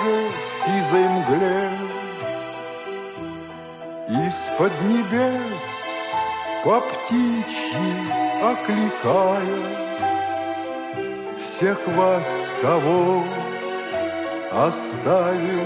же сизой мгле. Из-под небес по птичьи окликая всех вас, кого оставил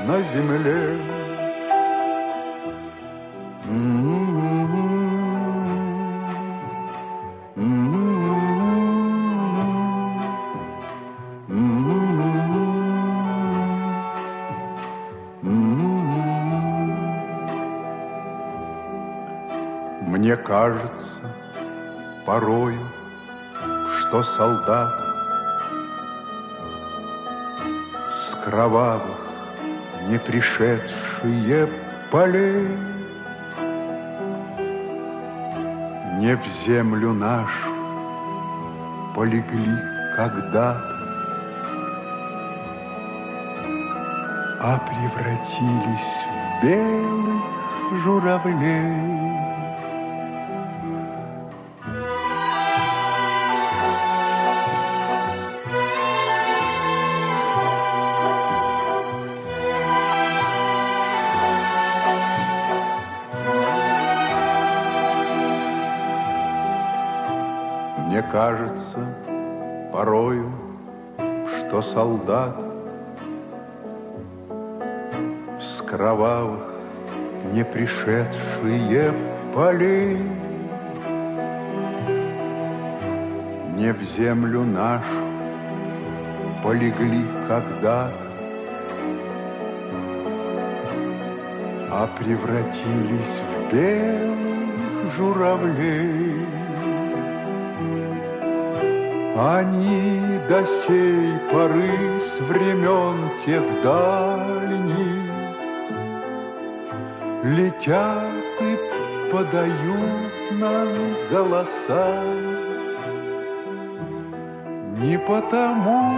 на земле. Мне кажется порою, что солдаты с кровавых не пришедшие полей не в землю нашу полегли когда-то, а превратились в белых журавлей. Мне кажется порою, что солдат с кровавых не пришедшие полей не в землю нашу полегли когда-то, а превратились в белых журавлей. Они до сей поры с времен тех дальних летят и подают нам голоса. Не потому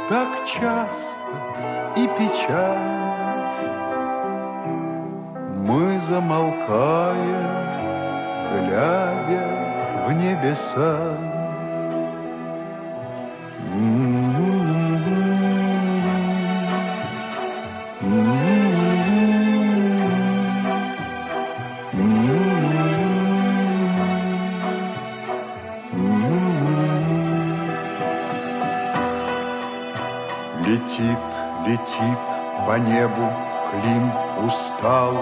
так часто и печально мы замолкаем, глядя в небеса. Летит, летит по небу клин усталый,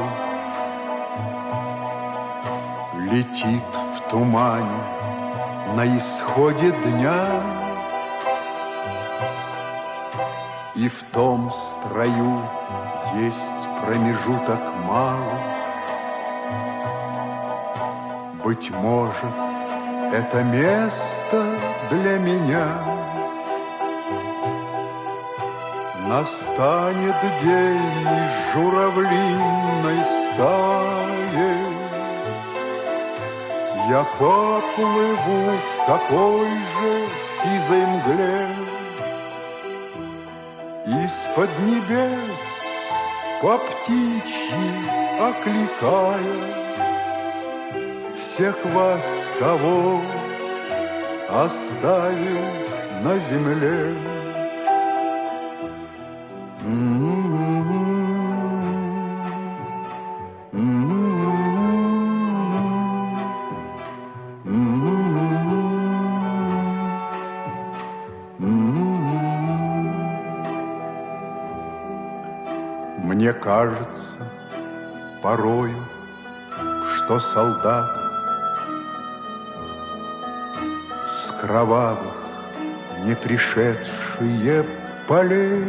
летит в тумане на исходе дня, и в том строю есть промежуток малый. Быть может, это место для меня. Настанет день из журавлиной стаи, я поплыву в такой же сизой мгле. Из-под небес по птичьи окликая всех вас, кого оставил на земле. Мне кажется порою, что солдаты с кровавых не пришедшие полей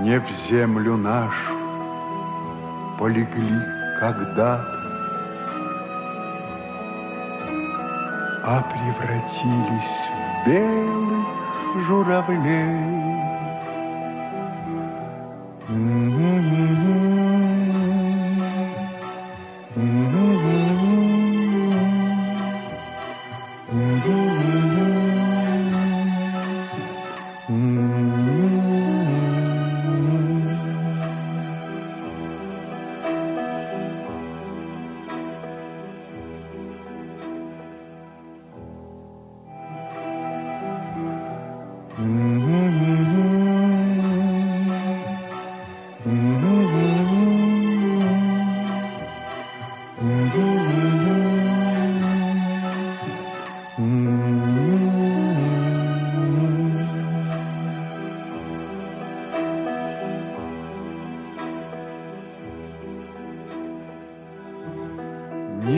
не в землю нашу полегли когда-то, а превратились в белых журавлей. Не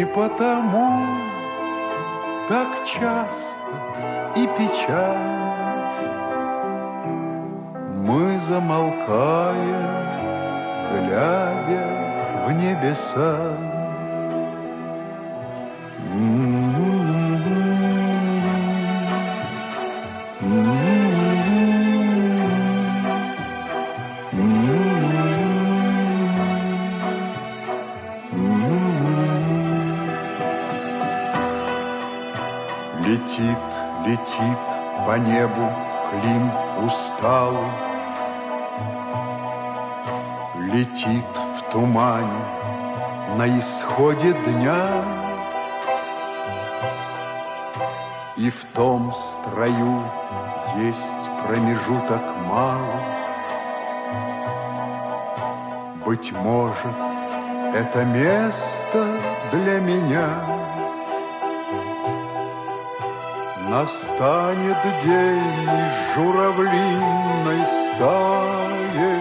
потому так часто и печально мы замолкаем, глядя в небеса. Летит, летит по небу Клим усталый, летит в тумане на исходе дня, и в том строю есть промежуток малый. Быть может, это место для меня. Настанет день из журавлиной стаи,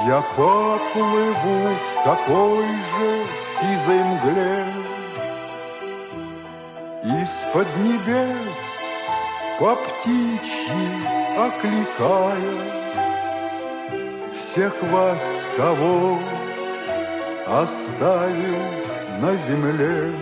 я поплыву в такой же сизой мгле. Из-под небес по птичьи окликая всех вас, кого оставил на земле.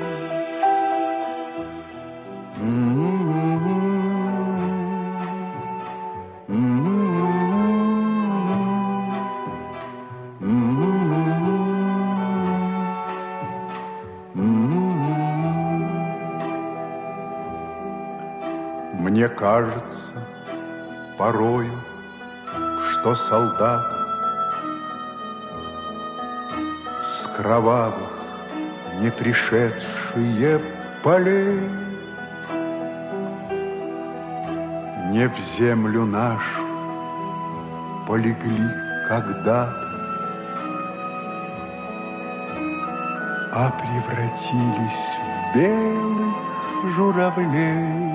Мне кажется порою, что солдаты с кровавых не пришедшие полей не в землю нашу полегли когда-то, а превратились в белых журавлей.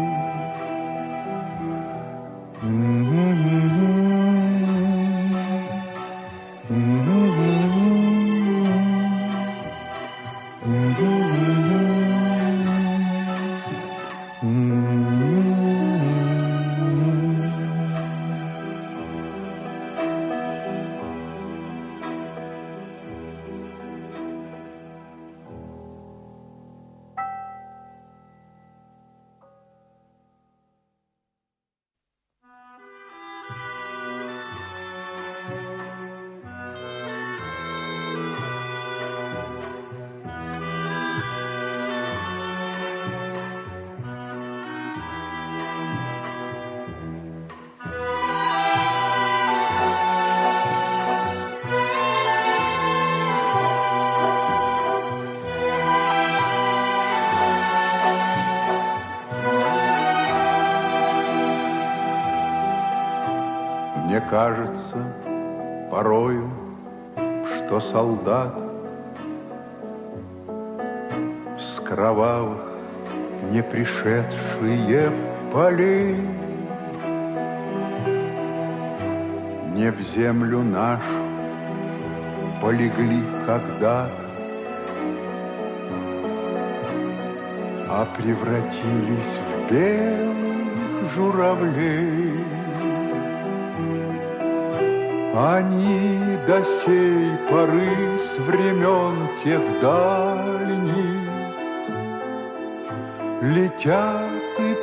Мне кажется порою, что солдат с кровавых не пришедшие полей не в землю нашу полегли когда-то, а превратились в белых журавлей. Они до сей поры с времен тех дальних летят и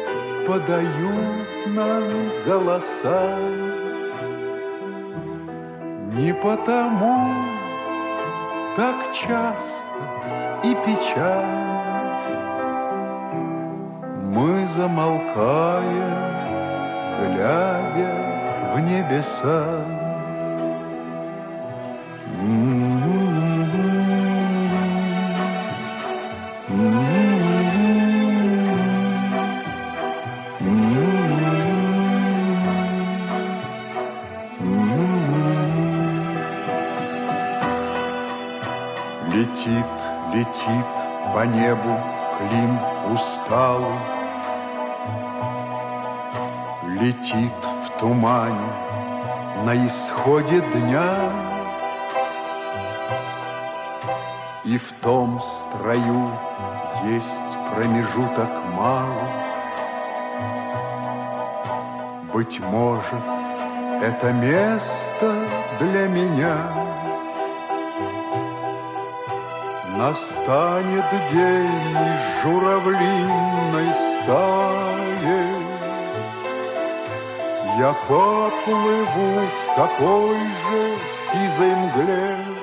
подают нам голоса. Не потому так часто и печально мы замолкаем, глядя в небеса. Летит, летит по небу Клим усталый, летит в тумане на исходе дня. И в том строю есть промежуток малый. Быть может, это место для меня. Настанет день из журавлиной стаи, я поплыву в такой же сизой мгле.